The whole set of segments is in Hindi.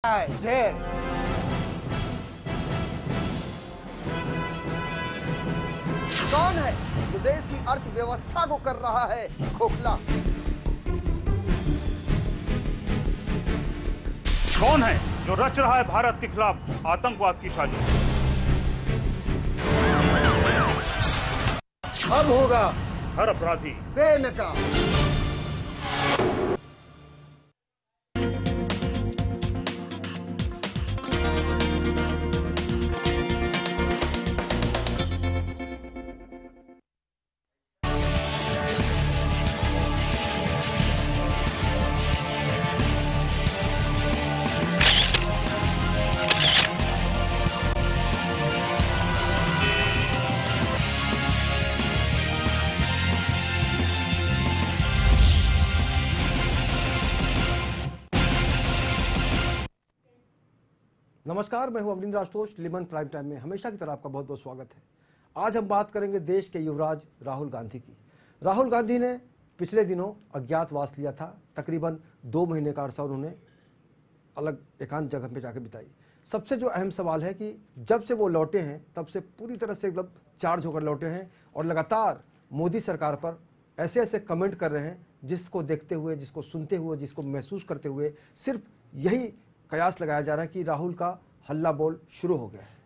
ढेर कौन है जो देश की अर्थव्यवस्था को कर रहा है खोखला? कौन है जो रच रहा है भारत के खिलाफ आतंकवाद की साजिश? अब होगा हर अपराधी बेनकाब। नमस्कार, मैं हूं अवनींद्र आशुतोष। लिमन प्राइम टाइम में हमेशा की तरह आपका बहुत बहुत स्वागत है। आज हम बात करेंगे देश के युवराज राहुल गांधी की। राहुल गांधी ने पिछले दिनों अज्ञातवास लिया था। तकरीबन 2 महीने का अरसा उन्होंने अलग एकांत जगह पे जाकर बिताई। सबसे जो अहम सवाल है कि जब से वो लौटे हैं तब से पूरी तरह से एकदम चार्ज होकर लौटे हैं और लगातार मोदी सरकार पर ऐसे ऐसे कमेंट कर रहे हैं जिसको देखते हुए, जिसको सुनते हुए, जिसको महसूस करते हुए सिर्फ यही कयास लगाया जा रहा है कि राहुल का हल्ला बोल शुरू हो गया है।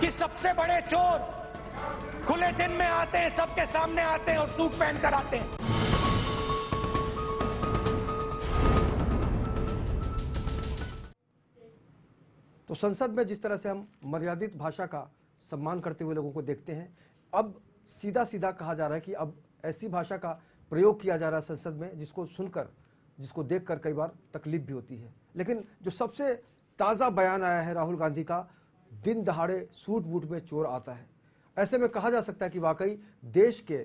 कि सबसे बड़े चोर खुले दिन में आते हैं, सबके सामने आते हैं और सूट पहनकर आते हैं। तो संसद में जिस तरह से हम मर्यादित भाषा का सम्मान करते हुए लोगों को देखते हैं, अब सीधा सीधा कहा जा रहा है कि अब ऐसी भाषा का प्रयोग किया जा रहा है संसद में जिसको सुनकर, जिसको देखकर कई बार तकलीफ भी होती है। लेकिन जो सबसे ताज़ा बयान आया है राहुल गांधी का, दिन दहाड़े सूट बूट में चोर आता है। ऐसे में कहा जा सकता है कि वाकई देश के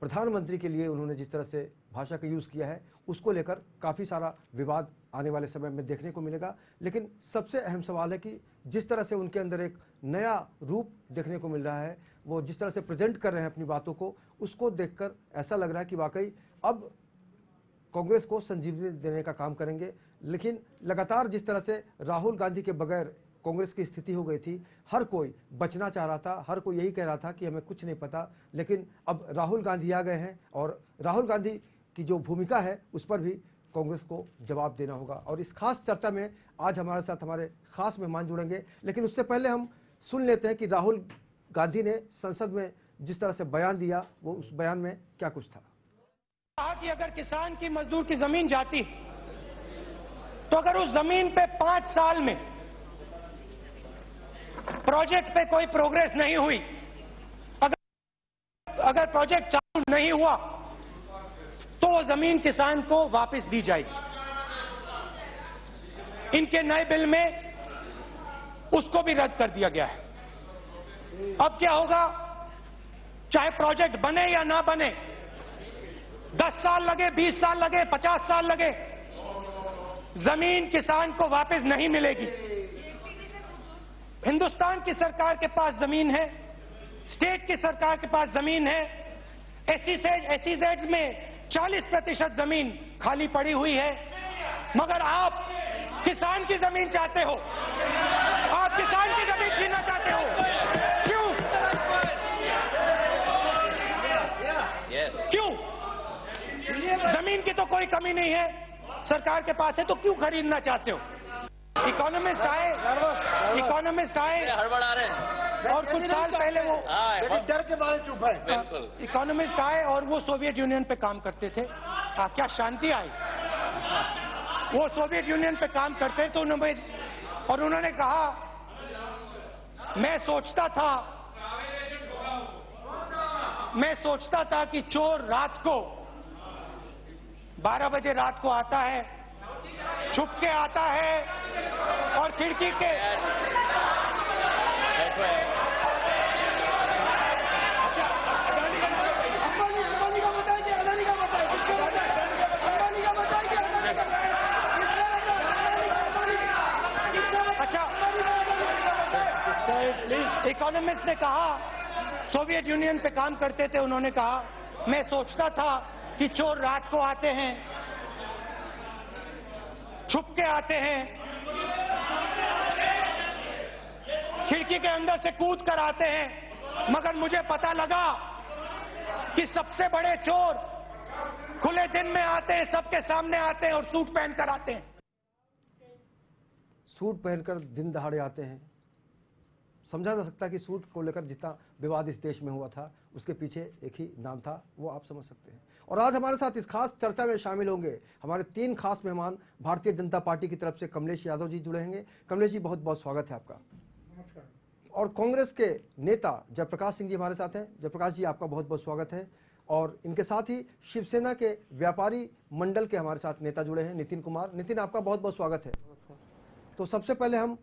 प्रधानमंत्री के लिए उन्होंने जिस तरह से भाषा का यूज़ किया है उसको लेकर काफ़ी सारा विवाद आने वाले समय में देखने को मिलेगा। लेकिन सबसे अहम सवाल है कि जिस तरह से उनके अंदर एक नया रूप देखने को मिल रहा है, वो जिस तरह से प्रेजेंट कर रहे हैं अपनी बातों को, उसको देखकर ऐसा लग रहा है कि वाकई अब कांग्रेस को संजीवनी देने का काम करेंगे। लेकिन लगातार जिस तरह से राहुल गांधी के बगैर कांग्रेस की स्थिति हो गई थी, हर कोई बचना चाह रहा था, हर कोई यही कह रहा था कि हमें कुछ नहीं पता। लेकिन अब राहुल गांधी आ गए हैं और राहुल गांधी की जो भूमिका है उस पर भी कांग्रेस को जवाब देना होगा। और इस खास चर्चा में आज हमारे साथ हमारे खास मेहमान जुड़ेंगे। लेकिन उससे पहले हम सुन लेते हैं कि राहुल गांधी ने संसद में जिस तरह से बयान दिया, वो उस बयान में क्या कुछ था। कहा कि अगर किसान की, मजदूर की जमीन जाती तो अगर उस जमीन पे 5 साल में प्रोजेक्ट पे कोई प्रोग्रेस नहीं हुई, अगर प्रोजेक्ट चालू नहीं हुआ तो वो जमीन किसान को वापस दी जाएगी। इनके नए बिल में उसको भी रद्द कर दिया गया है। अब क्या होगा, चाहे प्रोजेक्ट बने या ना बने, 10 साल लगे, 20 साल लगे, 50 साल लगे, जमीन किसान को वापस नहीं मिलेगी। हिंदुस्तान की सरकार के पास जमीन है, स्टेट की सरकार के पास जमीन है। एसईजेड में 40% जमीन खाली पड़ी हुई है, मगर आप किसान की जमीन चाहते हो, आप किसान की जमीन छीनना चाहते हो। क्यों? क्यों? जमीन की तो कोई कमी नहीं है, सरकार के पास है, तो क्यों खरीदना चाहते हो? इकोनॉमिस्ट आए हड़बड़ा रहे हैं और कुछ साल पहले वो डर के बारे चुप है। बिल्कुल, इकोनॉमिस्ट आए और वो सोवियत यूनियन पे काम करते थे। क्या शांति आई? वो सोवियत यूनियन पे काम करते तो उन्होंने कहा, मैं सोचता था कि चोर रात को 12 बजे रात को आता है, छुप के आता है और खिड़की के अच्छा, इकोनॉमिस्ट ने कहा, सोवियत यूनियन पे काम करते थे, उन्होंने कहा मैं सोचता था कि चोर रात को आते हैं, छुप के आते हैं, खिड़की के अंदर से कूद कर आते हैं, मगर मुझे पता लगा कि सबसे बड़े चोर खुले दिन में आते हैं, सबके सामने आते हैं और सूट पहनकर आते हैं। सूट पहनकर दिन दहाड़े आते हैं। समझा जा सकता है कि सूट को लेकर जितना विवाद इस देश में हुआ था उसके पीछे एक ही नाम था, वो आप समझ सकते हैं। और आज हमारे साथ इस खास चर्चा में शामिल होंगे हमारे 3 खास मेहमान। भारतीय जनता पार्टी की तरफ से कमलेश यादव जी जुड़े होंगे। कमलेश जी, बहुत बहुत स्वागत है आपका। और कांग्रेस के नेता जयप्रकाश सिंह जी हमारे साथ हैं। जयप्रकाश जी, आपका बहुत बहुत स्वागत है। और इनके साथ ही शिवसेना के व्यापारी मंडल के हमारे साथ नेता जुड़े हैं, नितिन कुमार। नितिन, आपका बहुत बहुत स्वागत है। तो सबसे पहले हम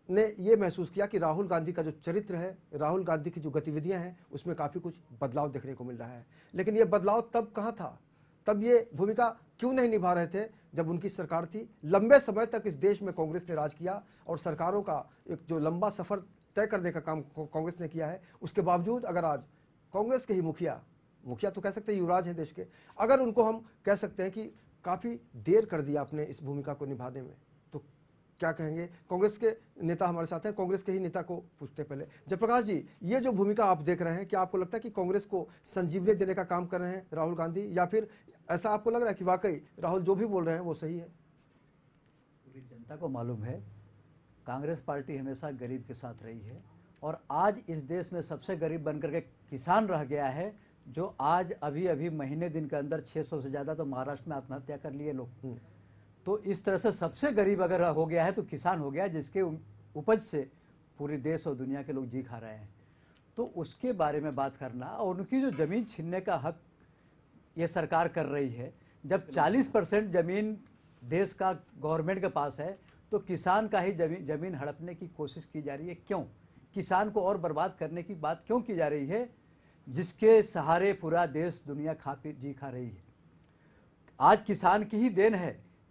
ने ये महसूस किया कि राहुल गांधी का जो चरित्र है, राहुल गांधी की जो गतिविधियां हैं, उसमें काफ़ी कुछ बदलाव देखने को मिल रहा है। लेकिन ये बदलाव तब कहाँ था, तब ये भूमिका क्यों नहीं निभा रहे थे जब उनकी सरकार थी। लंबे समय तक इस देश में कांग्रेस ने राज किया और सरकारों का एक जो लंबा सफ़र तय करने का काम कांग्रेस ने किया है, उसके बावजूद अगर आज कांग्रेस के ही मुखिया तो कह सकते हैं युवराज हैं देश के, अगर उनको हम कह सकते हैं कि काफ़ी देर कर दिया अपने इस भूमिका को निभाने में, तो क्या कहेंगे। कांग्रेस के नेता हमारे साथ हैं, कांग्रेस के ही नेता को पूछते हैं पहले। जयप्रकाश जी, ये जो भूमिका आप देख रहे हैं, क्या आपको लगता है कि कांग्रेस को संजीवनी देने का काम कर रहे हैं राहुल गांधी, या फिर ऐसा आपको लग रहा है कि वाकई राहुल जो भी बोल रहे हैं वो सही है? पूरी जनता को मालूम है कांग्रेस पार्टी हमेशा गरीब के साथ रही है, और आज इस देश में सबसे गरीब बनकर के किसान रह गया है, जो आज अभी महीने दिन के अंदर 600 से ज़्यादा तो महाराष्ट्र में आत्महत्या कर लिए लोग। तो इस तरह से सबसे गरीब अगर हो गया है तो किसान हो गया, जिसके उपज से पूरे देश और दुनिया के लोग जी खा रहे हैं। तो उसके बारे में बात करना और उनकी जो ज़मीन छीनने का हक ये सरकार कर रही है, जब 40% ज़मीन देश का गवर्नमेंट के पास है, तो किसान का ही ज़मीन हड़पने की कोशिश की जा रही है। क्यों? किसान को और बर्बाद करने की बात क्यों की जा रही है, जिसके सहारे पूरा देश दुनिया जी खा रही है। आज किसान की ही देन है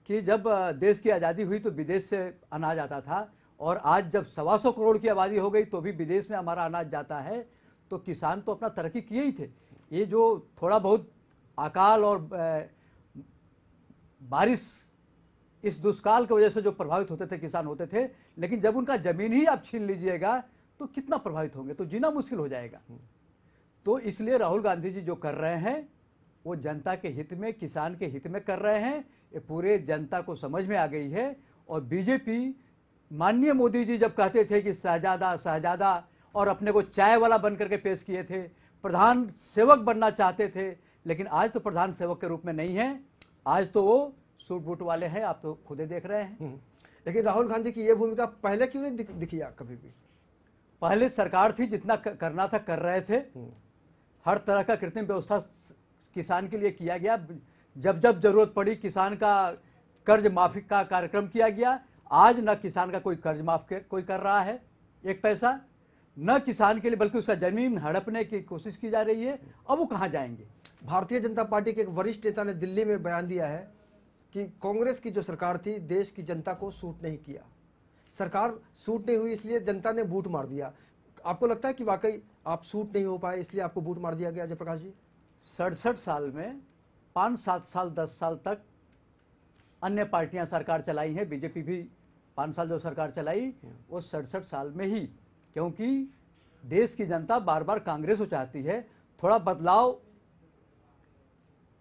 कि जब देश की आज़ादी हुई तो विदेश से अनाज आता था, और आज जब 125 करोड़ की आबादी हो गई तो भी विदेश में हमारा अनाज जाता है। तो किसान तो अपना तरक्की किए ही थे। ये जो थोड़ा बहुत अकाल और बारिश, इस दुष्काल की वजह से जो प्रभावित होते थे किसान होते थे, लेकिन जब उनका ज़मीन ही आप छीन लीजिएगा तो कितना प्रभावित होंगे, तो जीना मुश्किल हो जाएगा। तो इसलिए राहुल गांधी जी जो कर रहे हैं वो जनता के हित में, किसान के हित में कर रहे हैं। ये पूरे जनता को समझ में आ गई है। और बीजेपी, माननीय मोदी जी जब कहते थे कि शहजादा और अपने को चाय वाला बन करके पेश किए थे, प्रधान सेवक बनना चाहते थे, लेकिन आज तो प्रधान सेवक के रूप में नहीं है, आज तो वो सूट बूट वाले हैं, आप तो खुद ही देख रहे हैं। लेकिन राहुल गांधी की ये भूमिका पहले क्यों नहीं दिखी कभी भी? पहले सरकार थी, जितना करना था कर रहे थे। हर तरह का कृत्रिम व्यवस्था किसान के लिए किया गया। जब जब जरूरत पड़ी किसान का कर्ज माफी का कार्यक्रम किया गया। आज न किसान का कोई कर्ज माफ कोई कर रहा है एक पैसा, न किसान के लिए, बल्कि उसका जमीन हड़पने की कोशिश की जा रही है। अब वो कहाँ जाएंगे? भारतीय जनता पार्टी के एक वरिष्ठ नेता ने दिल्ली में बयान दिया है कि कांग्रेस की जो सरकार थी देश की जनता को सूट नहीं किया, सरकार सूट नहीं हुई इसलिए जनता ने बूट मार दिया। आपको लगता है कि वाकई आप सूट नहीं हो पाए इसलिए आपको बूट मार दिया गया? जयप्रकाश जी, 67 साल में 5-7 साल 10 साल तक अन्य पार्टियां सरकार चलाई हैं। बीजेपी भी 5 साल जो सरकार चलाई वो 67 साल में ही, क्योंकि देश की जनता बार बार कांग्रेस को चाहती है। थोड़ा बदलाव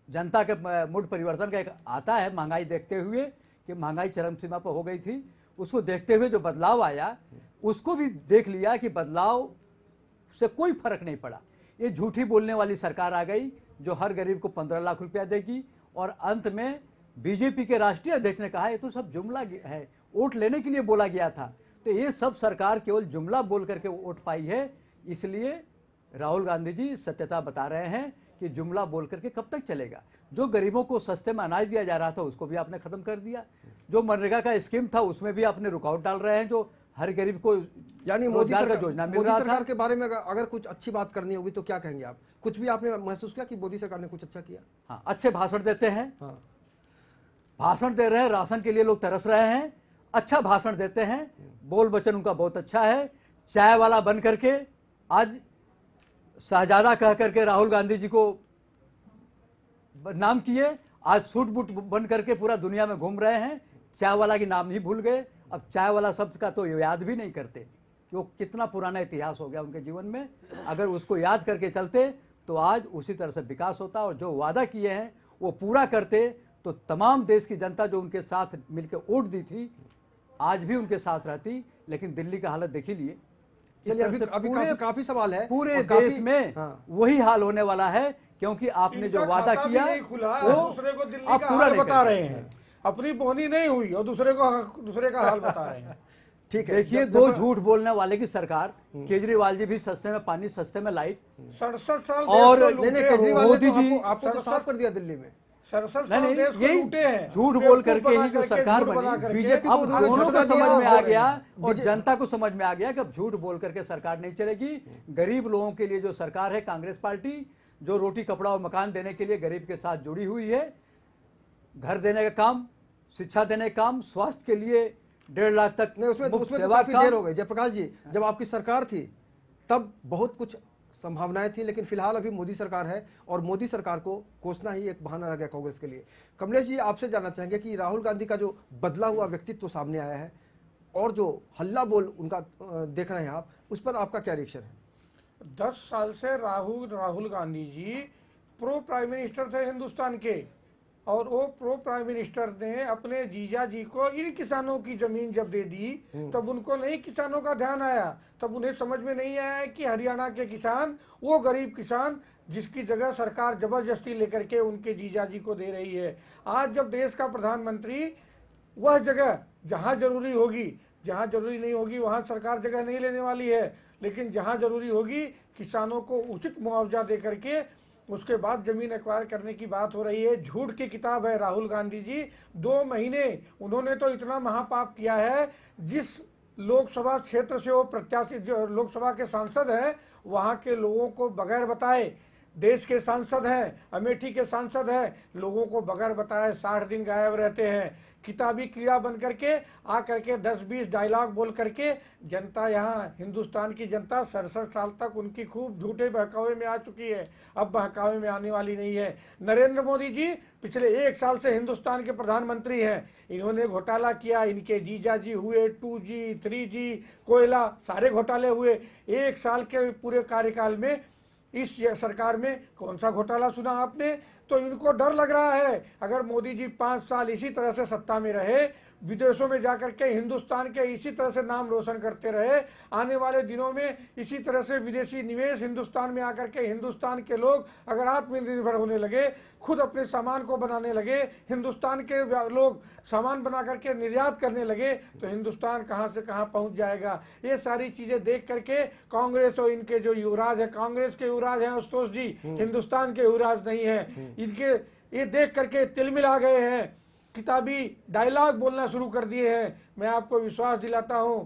जनता के मूड परिवर्तन का एक आता है, महंगाई देखते हुए कि महंगाई चरम सीमा पर हो गई थी, उसको देखते हुए जो बदलाव आया उसको भी देख लिया कि बदलाव से कोई फर्क नहीं पड़ा। ये झूठी बोलने वाली सरकार आ गई जो हर गरीब को 15 लाख रुपया देगी, और अंत में बीजेपी के राष्ट्रीय अध्यक्ष ने कहा ये तो सब जुमला है, वोट लेने के लिए बोला गया था। तो ये सब सरकार केवल जुमला बोल करके वोट पाई है। इसलिए राहुल गांधी जी सत्यता बता रहे हैं कि जुमला बोल करके कब तक चलेगा। जो गरीबों को सस्ते में अनाज दिया जा रहा था उसको भी आपने खत्म कर दिया। जो मनरेगा का स्कीम था उसमें भी आपने रुकावट डाल रहे हैं, जो हर गरीब को यानी मोदी सरकार का योजना मिल रहा था। के बारे में अगर कुछ अच्छी बात करनी होगी तो क्या कहेंगे आप? कुछ भी आपने महसूस किया कि मोदी सरकार ने कुछ अच्छा किया? हाँ, अच्छे भाषण देते हैं। हाँ, भाषण दे रहे हैं, राशन के लिए लोग तरस रहे हैं, अच्छा भाषण देते हैं, बोल वचन उनका बहुत अच्छा है। चाय वाला बन करके आज शहजादा कह करके राहुल गांधी जी को नाम किए, आज सूट बूट बन करके पूरा दुनिया में घूम रहे हैं। चाय वाला की नाम ही भूल गए, अब चाय वाला शब्द का तो याद भी नहीं करते कि वो कितना पुराना इतिहास हो गया उनके जीवन में। अगर उसको याद करके चलते तो आज उसी तरह से विकास होता, और जो वादा किए हैं वो पूरा करते तो तमाम देश की जनता जो उनके साथ मिलकर वोट दी थी आज भी उनके साथ रहती। लेकिन दिल्ली का हालत देख ही लिए। चलिए, अभी काफी सवाल है, पूरे और देश में हाँ। वही हाल होने वाला है, क्योंकि आपने जो वादा किया वो दूसरे को दिल्ली आप का पूरा हाल नहीं बता कर रहे हैं। अपनी बोनी नहीं हुई और दूसरे का हाल बता रहे हैं। ठीक है। देखिए, दो झूठ बोलने वाले की सरकार, केजरीवाल जी भी सस्ते में पानी, सस्ते में लाइट, 67 साल और देश को नहीं, लूटे केजरीवाल हो। ने तो मोदी जी आपको तो साफ कर दिया दिल्ली में। 67 नहीं साल नहीं, देश को यही लूटे हैं, झूठ बोल करके ही जो करके, सरकार झूठ बना बनी, करके। बीजेपी अब को उन्होंने दोनों को झटका दिया समझ में आ और गया और बीजे- जनता को समझ में आ गया कि अब झूठ बोल करके सरकार नहीं चलेगी। गरीब लोगों के लिए जो सरकार है कांग्रेस पार्टी, जो रोटी कपड़ा और मकान देने के लिए गरीब के साथ जुड़ी हुई है, घर देने का काम, शिक्षा देने का काम, स्वास्थ्य के लिए 1.5 लाख तक नहीं, उसमें मुफ्त तो सेवा काफी काम। देर हो गई जयप्रकाश जी। जब आपकी सरकार थी तब बहुत कुछ संभावनाएं थी, लेकिन फिलहाल अभी मोदी सरकार है और मोदी सरकार को कोसना ही एक बहाना रह गया कांग्रेस के लिए। कमलेश जी, आपसे जानना चाहेंगे कि राहुल गांधी का जो बदला हुआ व्यक्तित्व सामने आया है और जो हल्ला बोल उनका देख रहे हैं आप, उस पर आपका क्या रिएक्शन है? 10 साल से Rahul Gandhi ji pro prime minister थे हिंदुस्तान के, और वो प्रो प्राइम मिनिस्टर ने अपने जीजा जी को इन किसानों की जमीन जब दे दी तब उनको नहीं किसानों का ध्यान आया। तब उन्हें समझ में नहीं आया कि हरियाणा के किसान, वो गरीब किसान जिसकी जगह सरकार जबरदस्ती लेकर के उनके जीजा जी को दे रही है। आज जब देश का प्रधानमंत्री वह जगह जहां जरूरी होगी, जहां जरूरी नहीं होगी वहां सरकार जगह नहीं लेने वाली है, लेकिन जहां जरूरी होगी किसानों को उचित मुआवजा दे करके उसके बाद जमीन एक्वायर करने की बात हो रही है। झूठ की किताब है राहुल गांधी जी। 2 महीने उन्होंने तो इतना महापाप किया है, जिस लोकसभा क्षेत्र से वो प्रत्याशी, जो लोकसभा के सांसद हैं, वहां के लोगों को बगैर बताए, देश के सांसद हैं, अमेठी के सांसद हैं, लोगों को बगैर बताए 60 दिन गायब रहते हैं। किताबी कीड़ा बन करके आ करके 10-20 डायलॉग बोल करके जनता, यहाँ हिंदुस्तान की जनता 67 साल तक उनकी खूब झूठे बहकावे में आ चुकी है, अब बहकावे में आने वाली नहीं है। नरेंद्र मोदी जी पिछले 1 साल से हिंदुस्तान के प्रधानमंत्री हैं, इन्होंने घोटाला किया, इनके जीजा जी हुए, 2G 3G कोयला सारे घोटाले हुए। 1 साल के पूरे कार्यकाल में इस सरकार में कौन सा घोटाला सुना आपने? तो इनको डर लग रहा है अगर मोदी जी 5 साल इसी तरह से सत्ता में रहे, विदेशों में जाकर के हिंदुस्तान के इसी तरह से नाम रोशन करते रहे, आने वाले दिनों में इसी तरह से विदेशी निवेश हिंदुस्तान में आकर के हिंदुस्तान के लोग अगर आत्मनिर्भर होने लगे, खुद अपने सामान को बनाने लगे, हिंदुस्तान के लोग सामान बना करके निर्यात करने लगे, तो हिंदुस्तान कहां से कहां पहुंच जाएगा। ये सारी चीजें देख करके कांग्रेस और इनके जो युवराज है, कांग्रेस के युवराज हैं आशुतोष जी, हिंदुस्तान के युवराज नहीं है, इनके ये देख करके तिलमिला गए हैं, किताबी डायलॉग बोलना शुरू कर दिए हैं। मैं आपको विश्वास दिलाता हूं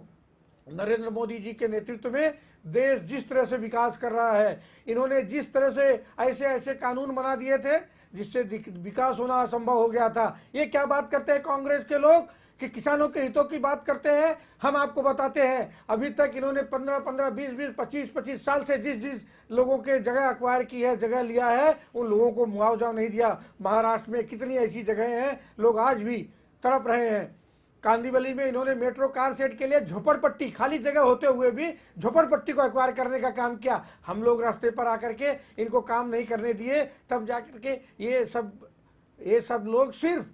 नरेंद्र मोदी जी के नेतृत्व में देश जिस तरह से विकास कर रहा है, इन्होंने जिस तरह से ऐसे ऐसे कानून बना दिए थे जिससे विकास होना असंभव हो गया था। ये क्या बात करते हैं कांग्रेस के लोग कि किसानों के हितों की बात करते हैं। हम आपको बताते हैं, अभी तक इन्होंने 15-15, 20-20, 25-25 साल से जिस लोगों के जगह अक्वायर की है, जगह लिया है, उन लोगों को मुआवजा नहीं दिया। महाराष्ट्र में कितनी ऐसी जगह हैं, लोग आज भी तड़प रहे हैं। कांदीवली में इन्होंने मेट्रो कार सेट के लिए झोपड़पट्टी, खाली जगह होते हुए भी झोपड़पट्टी को एक्वायर करने का काम किया। हम लोग रास्ते पर आकर के इनको काम नहीं करने दिए, तब जाकर के ये सब लोग सिर्फ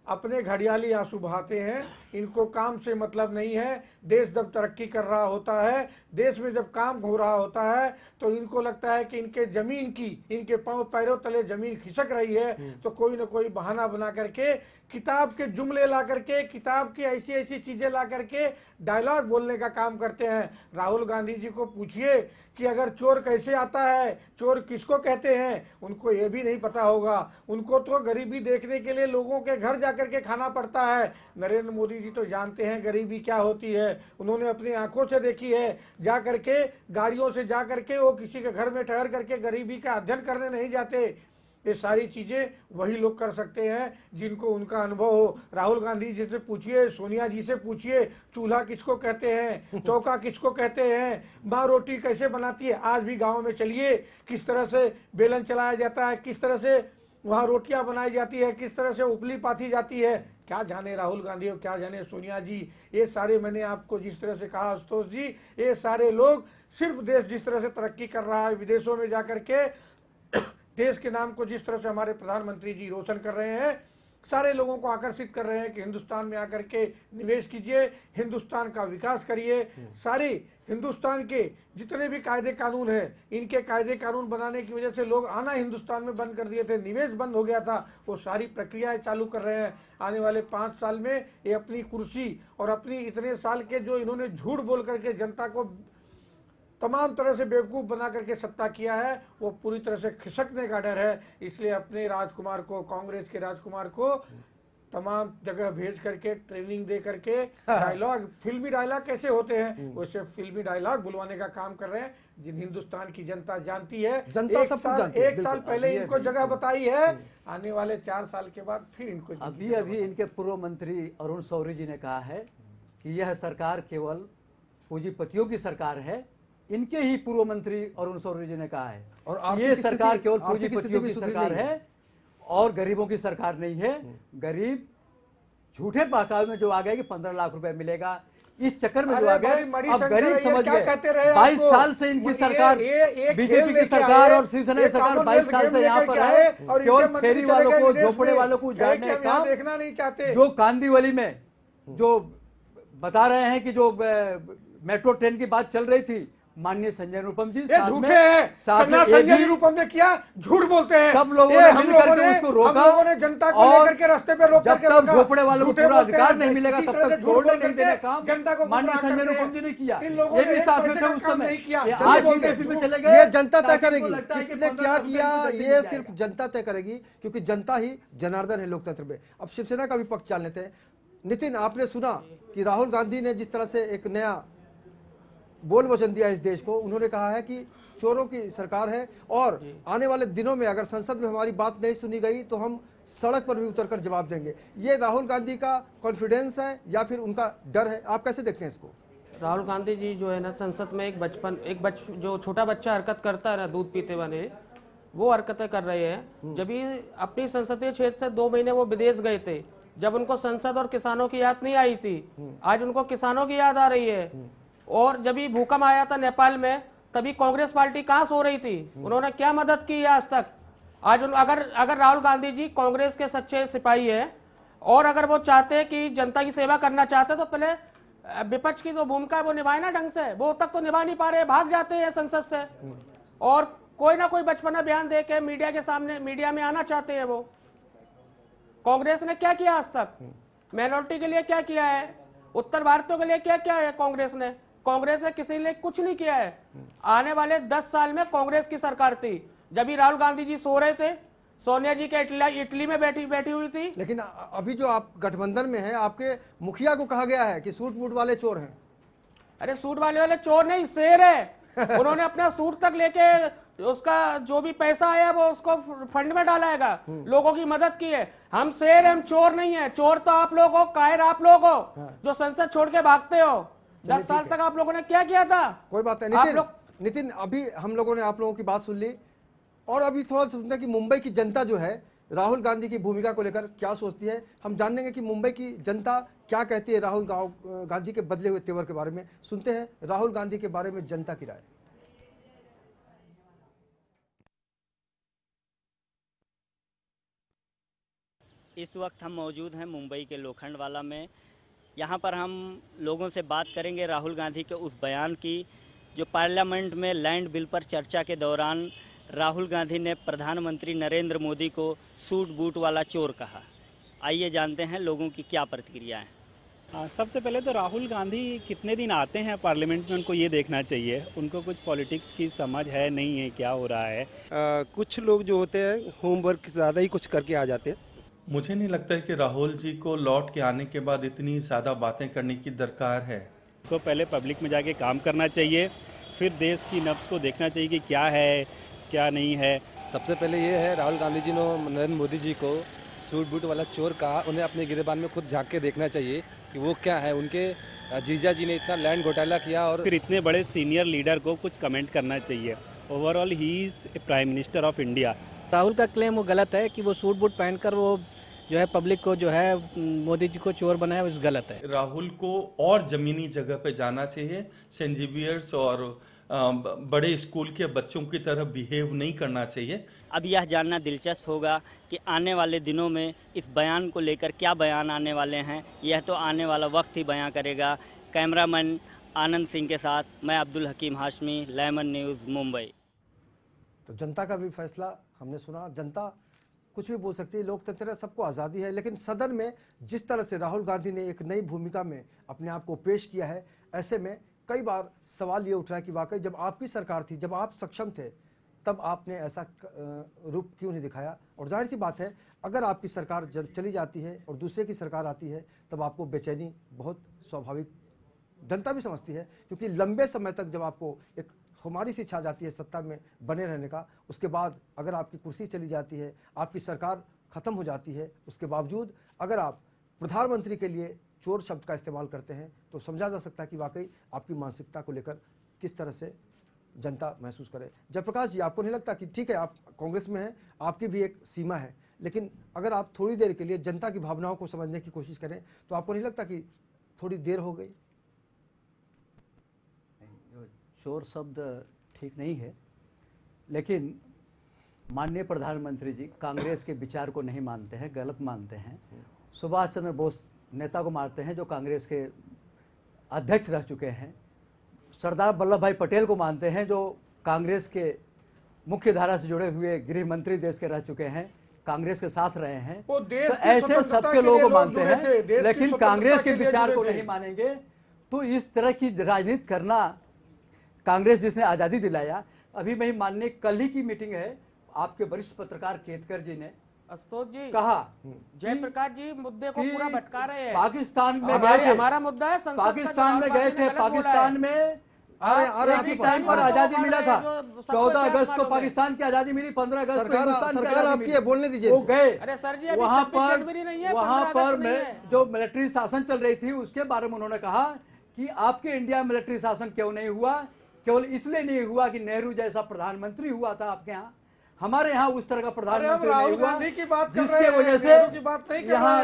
अपने घड़ियाली आंसू बहाते हैं। इनको काम से मतलब नहीं है। देश जब तरक्की कर रहा होता है, देश में जब काम हो रहा होता है, तो इनको लगता है कि इनके जमीन की, इनके पांव पैरों तले जमीन खिसक रही है, तो कोई न कोई बहाना बना करके, किताब के जुमले ला करके, किताब की ऐसी ऐसी चीजें ला करके डायलॉग बोलने का काम करते हैं। राहुल गांधी जी को पूछिए कि अगर चोर कैसे आता है, चोर किसको कहते हैं, उनको ये भी नहीं पता होगा। उनको तो गरीबी देखने के लिए लोगों के घर जाकर के खाना पड़ता है। नरेंद्र मोदी जी तो जानते हैं गरीबी क्या होती है, उन्होंने अपनी आंखों से देखी है। जा करके गाड़ियों से जा करके वो किसी के घर में ठहर करके गरीबी का अध्ययन करने नहीं जाते। ये सारी चीजें वही लोग कर सकते हैं जिनको उनका अनुभव हो। राहुल गांधी जी से पूछिए, सोनिया जी से पूछिए, चूल्हा किसको कहते हैं, चौका किसको कहते हैं, माँ रोटी कैसे बनाती है। आज भी गाँव में चलिए, किस तरह से बेलन चलाया जाता है, किस तरह से वहाँ रोटियां बनाई जाती है, किस तरह से उपली पाथी जाती है, क्या जाने राहुल गांधी और क्या जाने सोनिया जी। ये सारे, मैंने आपको जिस तरह से कहा आशुतोष जी, ये सारे लोग सिर्फ देश जिस तरह से तरक्की कर रहा है, विदेशों में जाकर के देश के नाम को जिस तरह से हमारे प्रधानमंत्री जी रोशन कर रहे हैं, सारे लोगों को आकर्षित कर रहे हैं कि हिंदुस्तान में आकर के निवेश कीजिए, हिंदुस्तान का विकास करिए। सारे हिंदुस्तान के जितने भी कायदे कानून हैं, इनके कायदे कानून बनाने की वजह से लोग आना हिंदुस्तान में बंद कर दिए थे, निवेश बंद हो गया था, वो सारी प्रक्रियाएं चालू कर रहे हैं। आने वाले 5 साल में ये अपनी कुर्सी और अपनी इतने साल के जो इन्होंने झूठ बोल करके जनता को तमाम तरह से बेवकूफ़ बना करके सत्ता किया है, वो पूरी तरह से खिसकने का डर है। इसलिए अपने राजकुमार को, कांग्रेस के राजकुमार को तमाम जगह भेज करके ट्रेनिंग दे करके डायलॉग, फिल्मी डायलॉग कैसे होते हैं वैसे फिल्मी डायलॉग बुलवाने का काम कर रहे हैं, जिन हिंदुस्तान की जनता जानती है। जनता सब कुछ जानती है, एक साल पहले इनको जगह बताई है, आने वाले 4 साल के बाद फिर इनको अभी इनके पूर्व मंत्री अरुण शौरी जी ने कहा है कि यह सरकार केवल पूंजीपतियों की सरकार है। इनके ही पूर्व मंत्री अरुण शौरी जी ने कहा है और ये सरकार केवल पूंजीपतियों की सरकार है और गरीबों की सरकार नहीं है। गरीब झूठे बहकावे में जो आ गए कि 15 लाख रुपए मिलेगा, इस चक्कर में जो आ गए, अब गरीब समझ गए। 22 साल से इनकी सरकार, बीजेपी की सरकार और शिवसेना की सरकार 22 साल से यहाँ पर है। केवल फेरी वालों को, झोपड़े वालों को उजाड़ने का देखना नहीं चाहते। जो कांदीवली में जो बता रहे हैं कि जो मेट्रो ट्रेन की बात चल रही थी, माननीय संजय अनुपम जी झूठे हैं, संजय अनुपम ने किया, झूठ बोलते हैं। सब लोगों ने मिलकर के उसको रोका, हम लोगों ने जनता को लेकर के रास्ते पे रोक करके जब तक झोपड़े वालों को पूरा अधिकार नहीं मिलेगा तब तक छोड़ने नहीं देने काम जनता को माननीय संजय अनुपम जी ने किया। ये भी साथ में थे उस समय, आज बीजेपी में चले गए। ये जनता तय करेगी किसने क्या किया, ये सिर्फ जनता तय करेगी, क्योंकि जनता ही जनार्दन है लोकतंत्र में। अब शिवसेना का भी पक्ष चाल लेते हैं। नितिन, आपने सुना कि राहुल गांधी ने जिस तरह से एक नया बोल वचन दिया इस देश को। उन्होंने कहा है कि चोरों की सरकार है और आने वाले दिनों में अगर संसद में हमारी बात नहीं सुनी गई तो हम सड़क पर भी उतरकर जवाब देंगे। ये राहुल गांधी का कॉन्फिडेंस है या फिर उनका डर है? आप कैसे देखते हैं इसको? राहुल गांधी जी जो है ना, संसद में जो छोटा बच्चा हरकत करता है ना, दूध पीते बने, वो हरकतें कर रहे हैं। जब ये अपनी संसदीय क्षेत्र से 2 महीने वो विदेश गए थे, जब उनको संसद और किसानों की याद नहीं आई थी, आज उनको किसानों की याद आ रही है। और जब ये भूकंप आया था नेपाल में, तभी कांग्रेस पार्टी कहां सो रही थी? उन्होंने क्या मदद की है आज तक? आज अगर राहुल गांधी जी कांग्रेस के सच्चे सिपाही है और अगर वो चाहते हैं कि जनता की सेवा करना चाहते हैं, तो पहले विपक्ष की जो भूमिका है वो निभाए ना ढंग से। वो तक तो निभा नहीं पा रहे, भाग जाते हैं संसद से और कोई ना कोई बचपना बयान दे के मीडिया के सामने, मीडिया में आना चाहते हैं। वो कांग्रेस ने क्या किया आज तक? माइनॉरिटी के लिए क्या किया है? उत्तर भारतीयों के लिए क्या किया है कांग्रेस ने? कांग्रेस ने किसी लिए कुछ नहीं किया है। आने वाले 10 साल में कांग्रेस की सरकार थी। जब भी राहुल गांधी जी सो रहे थे, सोनिया जी के इटली में बैठी हुई थी। लेकिन अभी जो आप गठबंधन में हैं, आपके मुखिया को कहा गया है कि सूट बूट वाले चोर हैं। अरे सूट वाले चोर नहीं, शेर है। उन्होंने अपना सूट तक लेके उसका जो भी पैसा आया वो उसको फंड में डालाएगा, लोगों की मदद की है। हम शेर, हम चोर नहीं है। चोर तो आप लोग हो, कायर आप लोग हो जो संसद छोड़ के भागते हो। 10 साल तक आप लोगों ने क्या किया था? कोई बात नहीं नितिन, अभी हम लोगों ने आप लोगों की बात सुन ली और अभी थोड़ा सुनते कि मुंबई की जनता जो है राहुल गांधी की भूमिका को लेकर क्या सोचती है। हम जानेंगे कि मुंबई की जनता क्या कहती है राहुल गांधी के बदले हुए तेवर के बारे में। सुनते हैं राहुल गांधी के बारे में जनता की राय। इस वक्त हम मौजूद हैं मुंबई के लोखंडवाला में। यहाँ पर हम लोगों से बात करेंगे राहुल गांधी के उस बयान की जो पार्लियामेंट में लैंड बिल पर चर्चा के दौरान राहुल गांधी ने प्रधानमंत्री नरेंद्र मोदी को सूट बूट वाला चोर कहा। आइए जानते हैं लोगों की क्या प्रतिक्रिया है। सबसे पहले तो राहुल गांधी कितने दिन आते हैं पार्लियामेंट में, उनको ये देखना चाहिए। उनको कुछ पॉलिटिक्स की समझ है नहीं है, क्या हो रहा है। कुछ लोग जो होते हैं होमवर्क ज़्यादा ही कुछ करके आ जाते हैं। मुझे नहीं लगता है कि राहुल जी को लौट के आने के बाद इतनी ज़्यादा बातें करने की दरकार है। तो पहले पब्लिक में जाके काम करना चाहिए, फिर देश की नब्ज़ को देखना चाहिए कि क्या है क्या नहीं है। सबसे पहले ये है, राहुल गांधी जी ने नरेंद्र मोदी जी को सूट बूट वाला चोर कहा। उन्हें अपने गिरेबान में खुद झांक के देखना चाहिए कि वो क्या है। उनके जीजा जी ने इतना लैंड घोटाला किया और फिर इतने बड़े सीनियर लीडर को कुछ कमेंट करना चाहिए। Overall he is prime minister of India Rahul का क्लेम वो गलत है कि वो सूट बूट पहनकर वो जो है पब्लिक को जो है मोदी जी को चोर बनाया, वो गलत है। राहुल को और जमीनी जगह पे जाना चाहिए, सेंट जेवियर्स और बड़े स्कूल के बच्चों की तरह बिहेव नहीं करना चाहिए। अब यह जानना दिलचस्प होगा कि आने वाले दिनों में इस बयान को लेकर क्या बयान आने वाले हैं, यह तो आने वाला वक्त ही बयां करेगा। कैमरामैन आनंद सिंह के साथ मैं अब्दुल हकीम हाशमी, लेमन न्यूज़, मुंबई। तो जनता का भी फैसला हमने सुना। जनता कुछ भी बोल सकती है, लोकतंत्र है, सबको आज़ादी है, लेकिन सदन में जिस तरह से राहुल गांधी ने एक नई भूमिका में अपने आप को पेश किया है, ऐसे में कई बार सवाल ये उठ रहा है कि वाकई जब आपकी सरकार थी, जब आप सक्षम थे, तब आपने ऐसा रूप क्यों नहीं दिखाया। और जाहिर सी बात है, अगर आपकी सरकार चली जाती है और दूसरे की सरकार आती है, तब आपको बेचैनी बहुत स्वाभाविक जनता भी समझती है, क्योंकि लंबे समय तक जब आपको एक खुमारी सी छा जाती है सत्ता में बने रहने का, उसके बाद अगर आपकी कुर्सी चली जाती है, आपकी सरकार ख़त्म हो जाती है, उसके बावजूद अगर आप प्रधानमंत्री के लिए चोर शब्द का इस्तेमाल करते हैं, तो समझा जा सकता है कि वाकई आपकी मानसिकता को लेकर किस तरह से जनता महसूस करे। जयप्रकाश जी, आपको नहीं लगता कि ठीक है आप कांग्रेस में हैं, आपकी भी एक सीमा है, लेकिन अगर आप थोड़ी देर के लिए जनता की भावनाओं को समझने की कोशिश करें, तो आपको नहीं लगता कि थोड़ी देर हो गई? चोर शब्द ठीक नहीं है, लेकिन माननीय प्रधानमंत्री जी कांग्रेस के विचार को नहीं मानते हैं, गलत मानते हैं। सुभाष चंद्र बोस नेता को मानते हैं जो कांग्रेस के अध्यक्ष रह चुके हैं। सरदार वल्लभ भाई पटेल को मानते हैं जो कांग्रेस के मुख्य धारा से जुड़े हुए गृह मंत्री देश के रह चुके हैं, कांग्रेस के साथ रहे हैं। वो देश तो ऐसे सबके लोग को मानते हैं, लेकिन कांग्रेस के विचार को नहीं मानेंगे। तो इस तरह की राजनीति करना, कांग्रेस जिसने आज़ादी दिलाया, अभी मैं माननीय कल ही की मीटिंग है, आपके वरिष्ठ पत्रकार केतकर जी ने अस्तोष जी कहा, जयप्रकाश जी मुद्दे को पूरा भटका रहे हैं। पाकिस्तान में गए थे, हमारा मुद्दा है संसद, पाकिस्तान में गए थे, पाकिस्तान में एक ही टाइम पर आजादी मिला था। 14 अगस्त को पाकिस्तान की आजादी मिली, 15 अगस्त को हिंदुस्तान की आजादी मिली। बोलने दीजिए। वो गए, अरे सर जी, वहां पर जो मिलिट्री शासन चल रही थी उसके बारे में उन्होंने कहा कि आपके इंडिया में मिलिट्री शासन क्यों नहीं हुआ। केवल इसलिए नहीं हुआ कि नेहरू जैसा प्रधानमंत्री हुआ था आपके यहाँ, हमारे यहाँ उस तरह का प्रधानमंत्री नहीं हुआ, जिसके वजह से यहाँ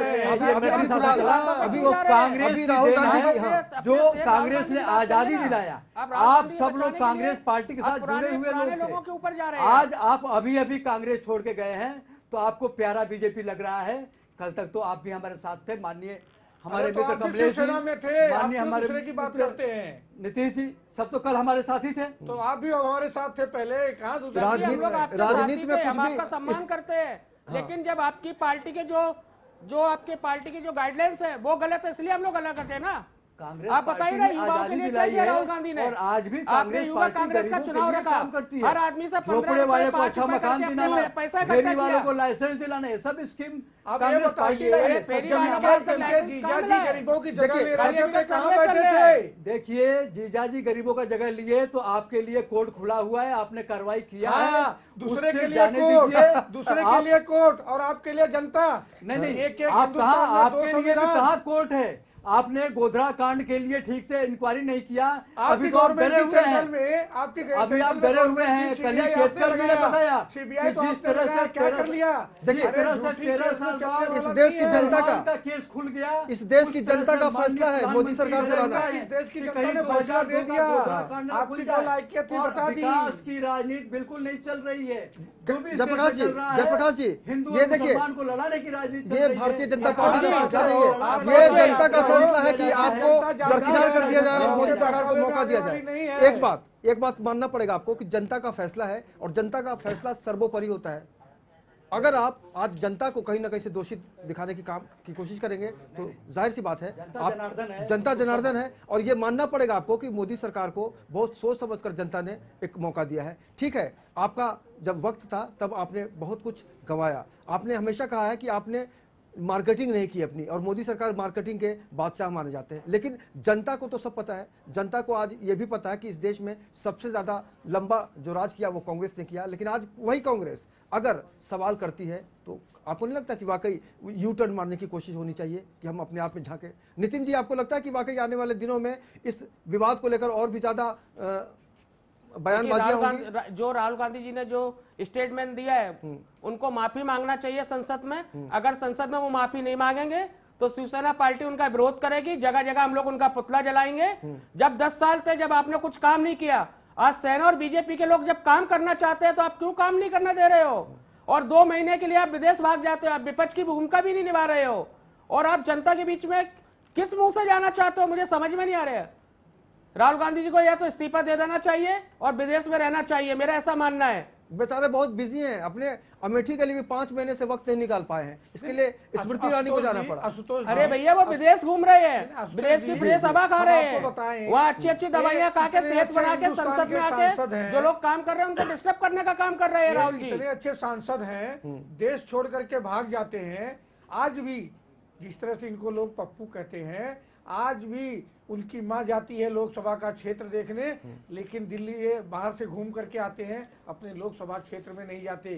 जो कांग्रेस ने आजादी दिलाया। आप सब लोग कांग्रेस पार्टी के साथ जुड़े हुए लोग थे, आज आप अभी अभी कांग्रेस छोड़ के गए हैं, तो आपको प्यारा बीजेपी लग रहा है। कल तक तो आप भी हमारे साथ थे, माननीय हमारे मित्र कमलेश जी, माननीय हमारे की बात करते हैं नीतीश जी, सब तो कल हमारे साथ ही थे। तो आप भी हमारे साथ थे पहले, कहाँ राजनीति में हम आपका सम्मान करते हैं, लेकिन जब आपकी पार्टी के जो आपके पार्टी की जो गाइडलाइंस है वो गलत है, इसलिए हम लोग गलत करते हैं ना। आप बताइए ना, युवाओं के लिए क्या किया राहुल गांधी ने? और आज भी आपने युवा कांग्रेस का चुनाव रखा, हर आदमी से 15 वाले को अच्छा मकान दिलाना, पैसा फेरी वालों को लाइसेंस दिलाना, ये सब स्कीम कांग्रेस पार्टी गरीबों की जगह ले रहे थे, कहाँ बैठे थे? देखिए, जीजाजी गरीबों का जगह लिए तो आपके लिए कोर्ट खुला हुआ है, आपने कार्रवाई किया है। दूसरे के लिए कोर्ट, दूसरे के लिए कोर्ट और आपके लिए जनता। नहीं, आप कहाँ, आपके लिए कहाँ कोर्ट है? आपने गोधरा कांड के लिए ठीक से इंक्वायरी नहीं किया, अभी तो आप डरे हुए हैं, अभी आप डरे हुए हैं। कल ही केतकर जी ने बताया कि जिस तरह से क्या कर लिया, देखिए 13 साल बाद इस देश की जनता का केस खुल गया। इस देश की जनता का फैसला है मोदी सरकार को लाना। इस देश की जनता ने फैसला दे दिया, आपकी जो लायकियत थी बता दी। विकास की राजनीति बिल्कुल नहीं चल रही है। जयप्रकाश जी, ये देखिए, को लड़ाने की राजनीति, ये भारतीय जनता पार्टी का फैसला नहीं है, ये जनता का फैसला है कि आपको दरकिनार कर दिया जाए और मोदी सरकार को मौका दिया जाए। एक बात मानना पड़ेगा आपको कि जनता का फैसला है और जनता का फैसला सर्वोपरि होता है। अगर आप आज जनता को कहीं ना कहीं से दोषित दिखाने की कोशिश करेंगे तो जाहिर सी बात है आप जनता जनार्दन है, और ये मानना पड़ेगा आपको कि मोदी सरकार को बहुत सोच समझकर जनता ने एक मौका दिया है। ठीक है, आपका जब वक्त था तब आपने बहुत कुछ गंवाया। आपने हमेशा कहा है कि आपने मार्केटिंग नहीं की अपनी, और मोदी सरकार मार्केटिंग के बादशाह माने जाते हैं, लेकिन जनता को तो सब पता है। जनता को आज ये भी पता है कि इस देश में सबसे ज़्यादा लंबा जो राज किया वो कांग्रेस ने किया, लेकिन आज वही कांग्रेस अगर सवाल करती है तो आपको नहीं लगता कि वाकई यू टर्न मारने की कोशिश होनी चाहिए कि हम अपने आप में झांके? नितिन जी, आपको लगता है कि वाकई आने वाले दिनों में इस विवाद को लेकर और भी ज़्यादा बयानबाजियां होंगी। जो राहुल गांधी जी ने जो स्टेटमेंट दिया है उनको माफी मांगना चाहिए संसद में। अगर संसद में वो माफी नहीं मांगेंगे तो शिवसेना पार्टी उनका विरोध करेगी, जगह जगह हम लोग उनका पुतला जलाएंगे। जब 10 साल से जब आपने कुछ काम नहीं किया, आज सेना और बीजेपी के लोग जब काम करना चाहते हैं तो आप क्यों काम नहीं करना दे रहे हो? और 2 महीने के लिए आप विदेश भाग जाते हो, आप विपक्ष की भूमिका भी नहीं निभा रहे हो, और आप जनता के बीच में किस मुंह से जाना चाहते हो, मुझे समझ में नहीं आ रहा है। राहुल गांधी जी को या तो इस्तीफा दे देना चाहिए और विदेश में रहना चाहिए, मेरा ऐसा मानना है। बेचारे बहुत बिजी हैं, अपने अमेठी के लिए भी 5 महीने से वक्त नहीं निकाल पाए हैं, इसके लिए स्मृति ईरानी को जाना पड़ा। अरे भैया वो विदेश घूम रहे हैं, विदेश की फ्रेश हवा खा रहे हैं, वहाँ अच्छी दवाइयाँ खा के सेहत बना के संसद में आके जो लोग काम कर रहे हैं उनको डिस्टर्ब करने का काम कर रहे हैं राहुल जी। इतने अच्छे सांसद हैं, देश छोड़ करके भाग जाते हैं। आज भी जिस तरह से इनको लोग पप्पू कहते हैं, आज भी उनकी माँ जाती है लोकसभा का क्षेत्र देखने, लेकिन दिल्ली ये बाहर से घूम करके आते हैं, अपने लोकसभा क्षेत्र में नहीं जाते।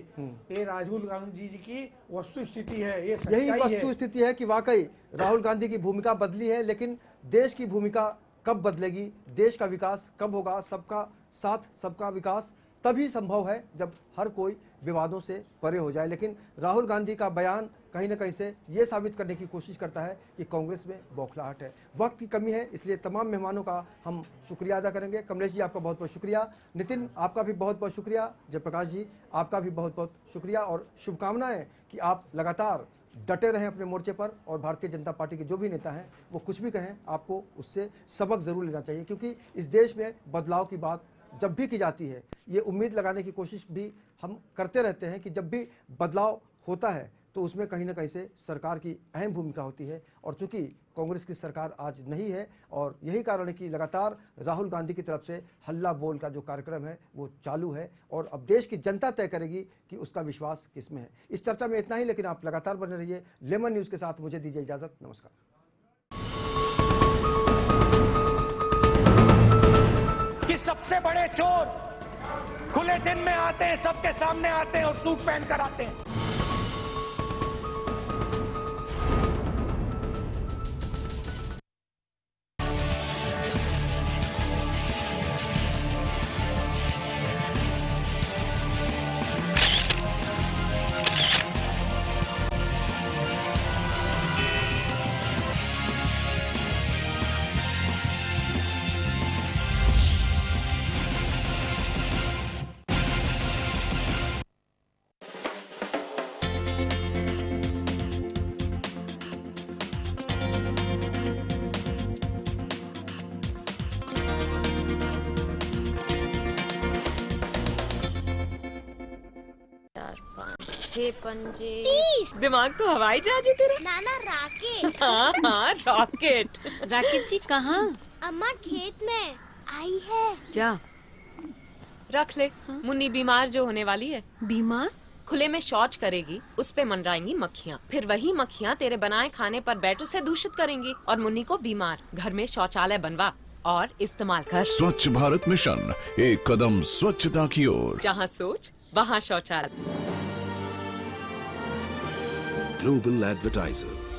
ये राहुल गांधी जी की वस्तु स्थिति है, ये यही वस्तु स्थिति है कि वाकई राहुल गांधी की भूमिका बदली है, लेकिन देश की भूमिका कब बदलेगी, देश का विकास कब होगा, सबका साथ सबका विकास तभी संभव है जब हर कोई विवादों से परे हो जाए। लेकिन राहुल गांधी का बयान कहीं ना कहीं से ये साबित करने की कोशिश करता है कि कांग्रेस में बौखलाहट है। वक्त की कमी है, इसलिए तमाम मेहमानों का हम शुक्रिया अदा करेंगे। कमलेश जी आपका बहुत बहुत शुक्रिया, नितिन आपका भी बहुत बहुत शुक्रिया, जयप्रकाश जी आपका भी बहुत बहुत शुक्रिया, और शुभकामनाएं कि आप लगातार डटे रहें अपने मोर्चे पर, और भारतीय जनता पार्टी के जो भी नेता हैं वो कुछ भी कहें आपको उससे सबक जरूर लेना चाहिए, क्योंकि इस देश में बदलाव की बात जब भी की जाती है, ये उम्मीद लगाने की कोशिश भी हम करते रहते हैं कि जब भी बदलाव होता है तो उसमें कहीं ना कहीं से सरकार की अहम भूमिका होती है। और चूंकि कांग्रेस की सरकार आज नहीं है, और यही कारण है कि लगातार राहुल गांधी की तरफ से हल्ला बोल का जो कार्यक्रम है वो चालू है, और अब देश की जनता तय करेगी कि उसका विश्वास किसमें है। इस चर्चा में इतना ही, लेकिन आप लगातार बने रहिए लेमन न्यूज़ के साथ। मुझे दीजिए इजाज़त, नमस्कार। कि सबसे बड़े चोर खुले दिन में आते हैं, सबके सामने आते हैं और सूट पहन कर आते हैं। पंजे 30। दिमाग तो हवाई जहाज है तेरा। नाना रॉकेट। हाँ रॉकेट। राकेट जी कहाँ? अम्मा खेत में आई है। जा रख ले। मुन्नी बीमार जो होने वाली है। बीमार? खुले में शौच करेगी, उस पे मंडराएंगी मक्खियाँ, फिर वही मक्खियाँ तेरे बनाए खाने पर बैठ उसे दूषित करेंगी और मुन्नी को बीमार। घर में शौचालय बनवा और इस्तेमाल कर। स्वच्छ भारत मिशन, एक कदम स्वच्छता की ओर। जहाँ सोच वहाँ शौचालय। Global Advertisers,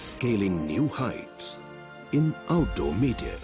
scaling new heights in outdoor media.